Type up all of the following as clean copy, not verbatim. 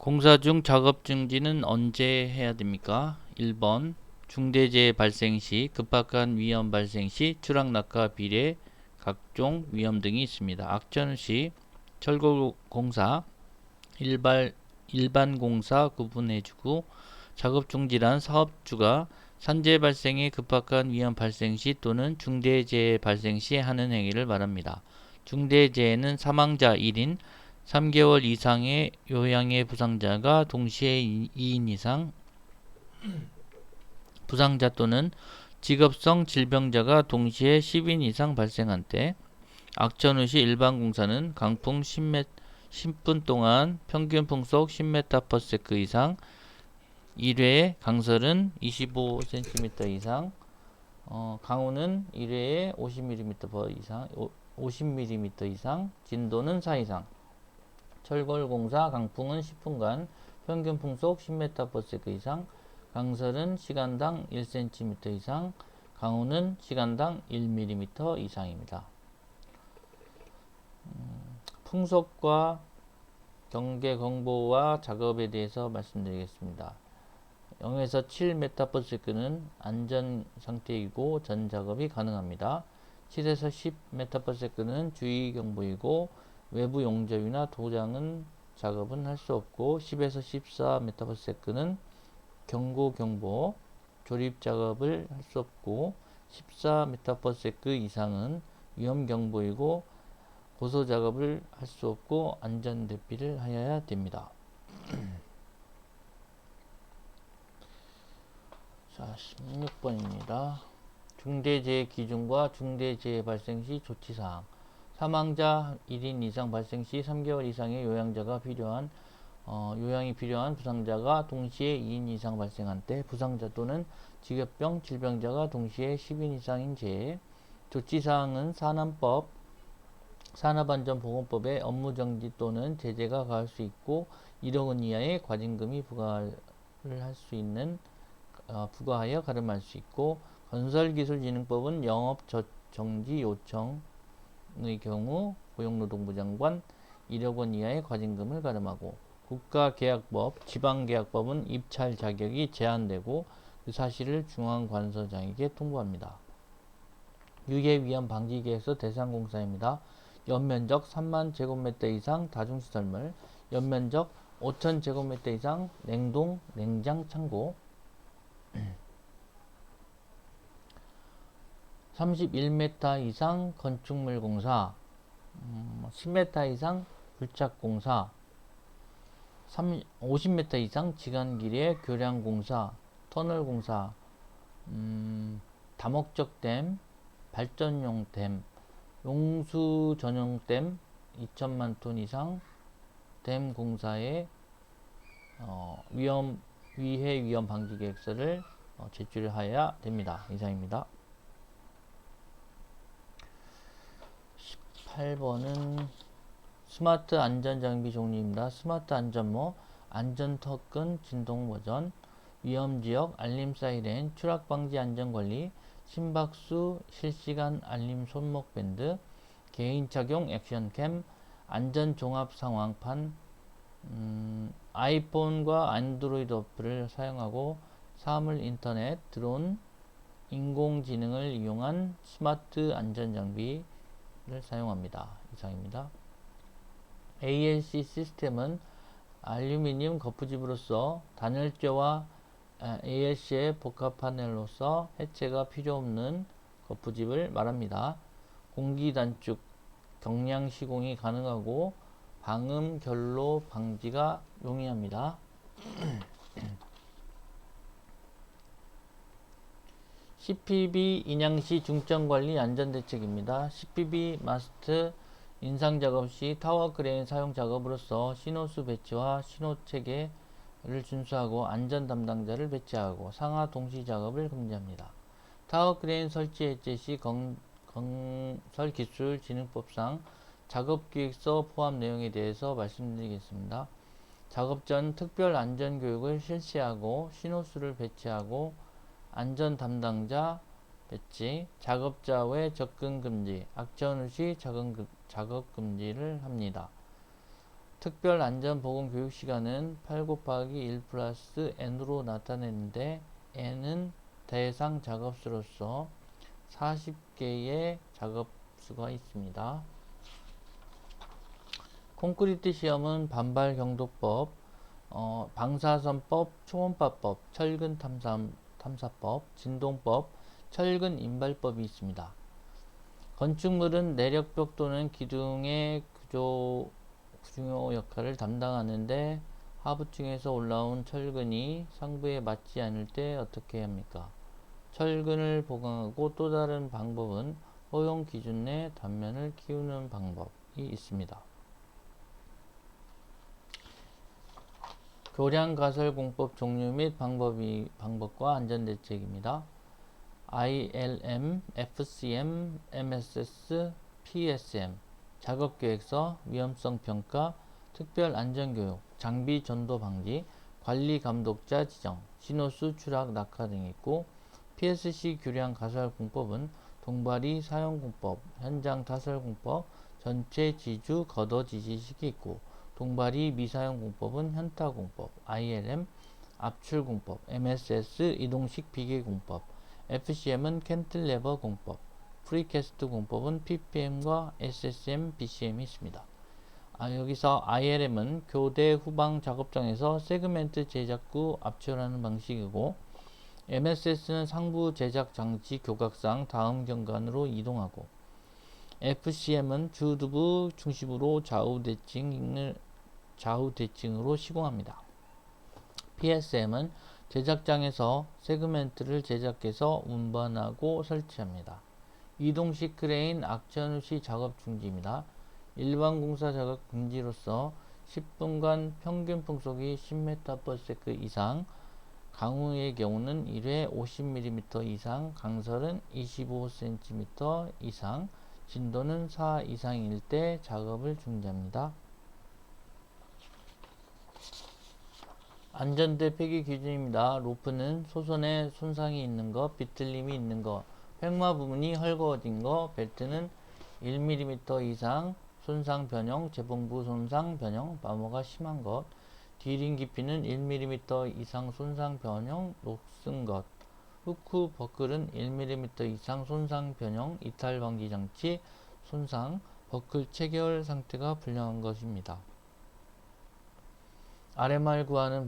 공사 중 작업 중지는 언제 해야 됩니까? 1번 중대재해 발생 시, 급박한 위험 발생 시, 추락낙하 비례, 각종 위험 등이 있습니다. 악천 시 철거공사, 일반 공사 구분해주고, 작업 중지란 사업주가 산재 발생의 급박한 위험 발생 시 또는 중대재해 발생 시 하는 행위를 말합니다. 중대재해는 사망자 1인, 3개월 이상의 요양의 부상자가 동시에 2인 이상, 부상자 또는 직업성 질병자가 동시에 10인 이상 발생한 때, 악천후 시 일반 공사는 강풍 10분 동안 평균 풍속 10m/s 이상, 1회에 강설은 25cm 이상, 강우는 1회에 50mm 이상, 50mm 이상, 진도는 4 이상. 철골공사 강풍은 10분간 평균 풍속 10m/s 이상, 강설은 시간당 1cm 이상, 강우는 시간당 1mm 이상입니다. 풍속과 경계 공보와 작업에 대해서 말씀드리겠습니다. 0에서 7m/s는 안전 상태이고 전 작업이 가능합니다. 7에서 10m/s는 주의 경보이고 외부 용접이나 도장은 작업은 할 수 없고, 10에서 14m/s는 경고 경보, 조립 작업을 할 수 없고, 14m/s 이상은 위험 경보이고 고소 작업을 할 수 없고 안전 대피를 하여야 됩니다. 자, 16번입니다. 중대재해 기준과 중대재해 발생 시 조치사항. 사망자 1인 이상 발생 시 3개월 이상의 요양이 필요한 부상자가 동시에 2인 이상 발생한 때, 부상자 또는 직업병 질병자가 동시에 10인 이상인 재해. 조치사항은 산업안전보건법에 업무정지 또는 제재가 가할 수 있고, 1억 원 이하의 과징금이 부과하여 가름할 수 있고, 건설기술진흥법은 영업정지 요청의 경우 고용노동부 장관 1억 원 이하의 과징금을 가름하고, 국가계약법, 지방계약법은 입찰 자격이 제한되고 그 사실을 중앙관서장에게 통보합니다. 유해위험 방지계획서 대상공사입니다. 연면적 3만 제곱미터 이상 다중시설물, 연면적 5천 제곱미터 이상 냉동, 냉장 창고, 31m 이상 건축물 공사, 10m 이상 불착공사, 50m 이상 지간길의 교량공사, 터널공사, 다목적댐, 발전용 댐, 용수 전용댐 2천만 톤 이상 댐 공사에 위해 위험 방지 계획서를 제출하여야 됩니다. 이상입니다. 18번은 스마트 안전장비 종류입니다. 스마트 안전모, 안전턱근 진동 버전, 위험지역 알림 사이렌, 추락방지 안전관리, 심박수 실시간 알림 손목 밴드, 개인 착용 액션캠, 안전종합 상황판, 아이폰과 안드로이드 어플을 사용하고 사물 인터넷, 드론, 인공지능을 이용한 스마트 안전장비를 사용합니다. 이상입니다. ALC 시스템은 알루미늄 거푸집으로서 단열재와 ALC의 복합 파넬로서 해체가 필요 없는 거푸집을 말합니다. 공기 단축, 경량 시공이 가능하고 방음 결로 방지가 용이합니다. CPB 인양시 중점관리 안전대책입니다. CPB 마스트 인상작업 시 타워 크레인 사용 작업으로서 신호수 배치와 신호체계를 준수하고 안전 담당자를 배치하고 상하 동시 작업을 금지합니다. 타워 크레인 설치 해제 시 건설기술진흥법상 작업기획서 포함 내용에 대해서 말씀드리겠습니다. 작업 전 특별 안전교육을 실시하고 신호수를 배치하고 안전 담당자 배치, 작업자 외 접근 금지, 악천후 시 작업 금지를 합니다. 특별 안전보건 교육 시간은 8 곱하기 1 플러스 n으로 나타냈는데 n은 대상 작업수로서 40개의 작업수가 있습니다. 콘크리트 시험은 반발 경도법, 방사선법, 초음파법, 철근 탐사법, 진동법, 철근 인발법이 있습니다. 건축물은 내력벽 또는 기둥의 구조 역할을 담당하는데 하부층에서 올라온 철근이 상부에 맞지 않을 때 어떻게 해야 합니까? 철근을 보강하고 또 다른 방법은 허용 기준 내 단면을 키우는 방법이 있습니다. 교량 가설 공법 종류 및 방법과 안전대책입니다. ILM, FCM, MSS, PSM, 작업계획서, 위험성 평가, 특별 안전교육, 장비 전도 방지, 관리 감독자 지정, 신호수 추락 낙하 등이 있고, PSC 교량 가설 공법은 동발이 사용 공법, 현장 타설 공법, 전체 지주 걷어 지지식이 있고, 동발이 미사용 공법은 현타 공법, ILM 압출 공법, MSS 이동식 비계 공법, FCM은 캔틀레버 공법, 프리캐스트 공법은 PPM과 SSM, BCM이 있습니다. 여기서 ILM은 교대 후방 작업장에서 세그멘트 제작구 압출하는 방식이고, MSS는 상부 제작 장치 교각상 다음 경관으로 이동하고, FCM은 주두부 중심으로 좌우 대칭으로 시공합니다. PSM은 제작장에서 세그멘트를 제작해서 운반하고 설치합니다. 이동식 크레인 악천 후 시 작업 중지입니다. 일반 공사 작업 금지로서 10분간 평균 풍속이 10m/s 이상, 강우의 경우는 1회 50mm 이상, 강설은 25cm 이상, 진도는 4 이상일 때 작업을 중지합니다. 안전대 폐기 기준입니다. 로프는 소선에 손상이 있는 것, 비틀림이 있는 것, 횡마 부분이 헐거워진 것, 벨트는 1mm 이상 손상 변형, 재봉부 손상 변형, 마모가 심한 것, 디링 깊이는 1mm 이상 손상 변형, 녹슨 것, 후크 버클은 1mm 이상 손상 변형, 이탈 방지 장치, 손상, 버클 체결 상태가 불량한 것입니다. RMR 구하는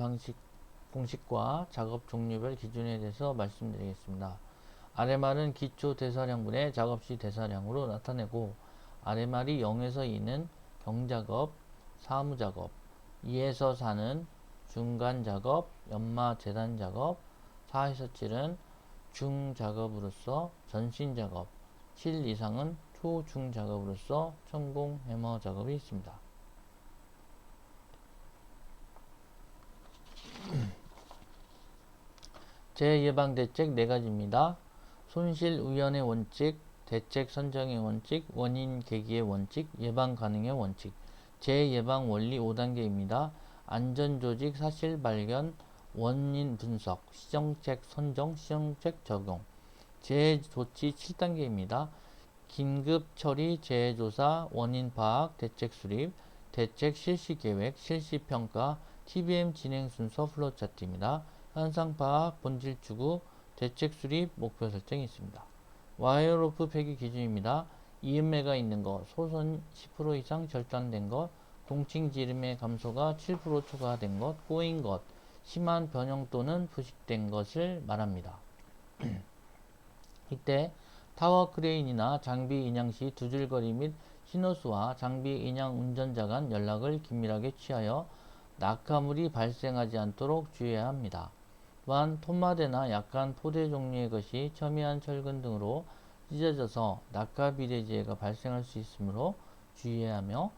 공식과 작업 종류별 기준에 대해서 말씀드리겠습니다. RMR은 기초 대사량분의 작업시 대사량으로 나타내고, RMR이 0에서 2는 경작업, 사무작업, 2에서 4는 중간작업, 연마 재단작업, 4에서 7은 중작업으로서 전신작업, 7 이상은 초중작업으로서 천공 해머 작업이 있습니다. 재예방대책 4가지입니다. 손실 우연의 원칙, 대책 선정의 원칙, 원인 계기의 원칙, 예방 가능의 원칙. 재예방 원리 5단계입니다. 안전조직 사실 발견, 원인 분석, 시정책 선정, 시정책 적용. 재조치 7단계입니다. 긴급 처리, 재조사, 원인 파악, 대책 수립, 대책 실시 계획, 실시 평가, TBM 진행 순서 플로차트입니다. 현상 파악, 본질 추구, 대책 수립, 목표 설정이 있습니다. 와이어로프 폐기 기준입니다. 이음매가 있는 것, 소선 10% 이상 절단된 것, 공칭 지름의 감소가 7% 초과된 것, 꼬인 것, 심한 변형 또는 부식된 것을 말합니다. 이때 타워 크레인이나 장비 인양 시 두 줄 거리 및 신호수와 장비 인양 운전자 간 연락을 긴밀하게 취하여 낙하물이 발생하지 않도록 주의해야 합니다. 또한 톱마대나 약한 포대 종류의 것이 첨예한 철근 등으로 찢어져서 낙하 비례지해가 발생할 수 있으므로 주의해야 하며,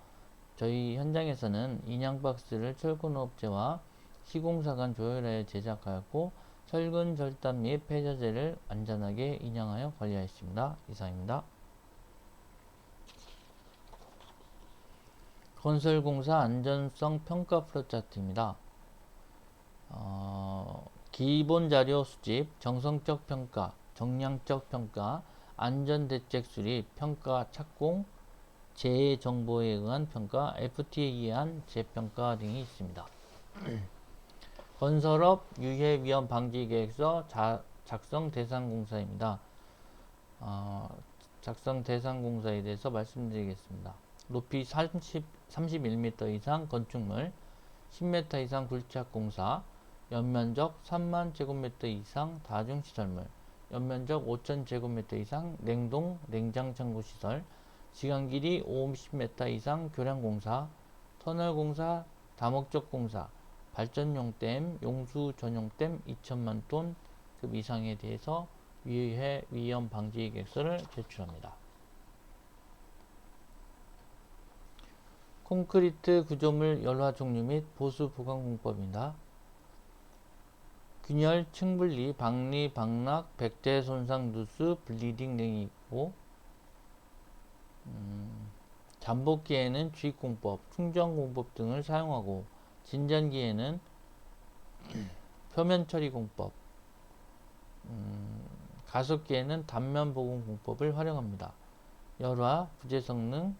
저희 현장에서는 인양 박스를 철근업체와 시공사 간 조율하여 제작하였고, 철근 절단 및 폐자재를 안전하게 인양하여 관리하였습니다. 이상입니다. 건설공사 안전성 평가 플로차트입니다. 기본자료 수집, 정성적 평가, 정량적 평가, 안전대책 수립, 평가 착공, 재해 정보에 의한 평가, FTA에 의한 재평가 등이 있습니다. 건설업 유해 위험 방지 계획서 작성 대상 공사입니다. 작성 대상 공사에 대해서 말씀드리겠습니다. 높이 31m 이상 건축물, 10m 이상 굴착 공사, 연면적 3만 제곱미터 이상 다중시설물, 연면적 5천 제곱미터 이상 냉동, 냉장창고 시설, 시간 길이 50m 이상 교량 공사, 터널 공사, 다목적 공사, 발전용 댐, 용수 전용 댐 2천만 톤급 이상에 대해서 유해 위험 방지 계획서를 제출합니다. 콘크리트 구조물 열화 종류 및 보수 보강 공법입니다. 균열, 층분리, 박리, 박락, 백대 손상, 누수, 블리딩 등이 있고, 잠복기에는 주입공법, 충전공법 등을 사용하고, 진전기에는 표면처리공법, 가속기에는 단면보공공법을 활용합니다. 열화, 부재성능,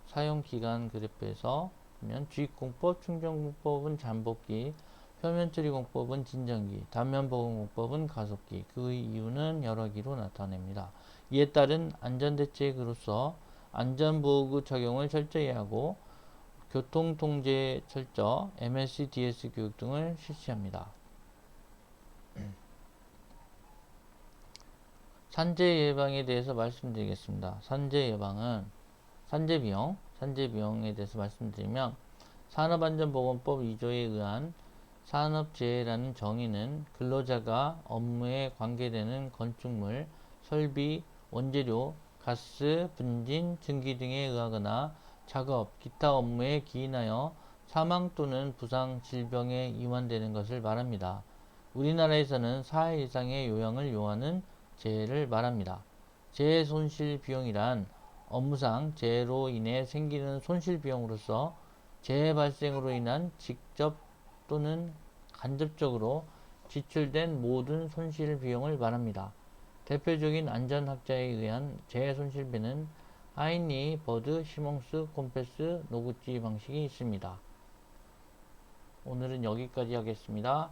사용기간 그래프에서 보면 주입공법, 충전공법은 잠복기, 표면처리공법은 진전기, 단면보공공법은 가속기, 그 이유는 여러기로 나타냅니다. 이에 따른 안전대책으로서 안전보호구 착용을 철저히 하고 교통통제 철저, MSDS 교육 등을 실시합니다. 산재 예방에 대해서 말씀드리겠습니다. 산재 예방은 산재 비용에 대해서 말씀드리면 산업안전보건법 2조에 의한 산업재해라는 정의는 근로자가 업무에 관계되는 건축물, 설비, 원재료, 가스, 분진, 증기 등에 의하거나 작업, 기타 업무에 기인하여 사망 또는 부상, 질병에 이완되는 것을 말합니다. 우리나라에서는 4일 이상의 요양을 요하는 재해를 말합니다. 재해 손실 비용이란 업무상 재해로 인해 생기는 손실 비용으로서 재해 발생으로 인한 직접 또는 간접적으로 지출된 모든 손실 비용을 말합니다. 대표적인 안전학자에 의한 재해 손실비는 하인리, 버드, 시몽스, 콤패스, 노구찌 방식이 있습니다. 오늘은 여기까지 하겠습니다.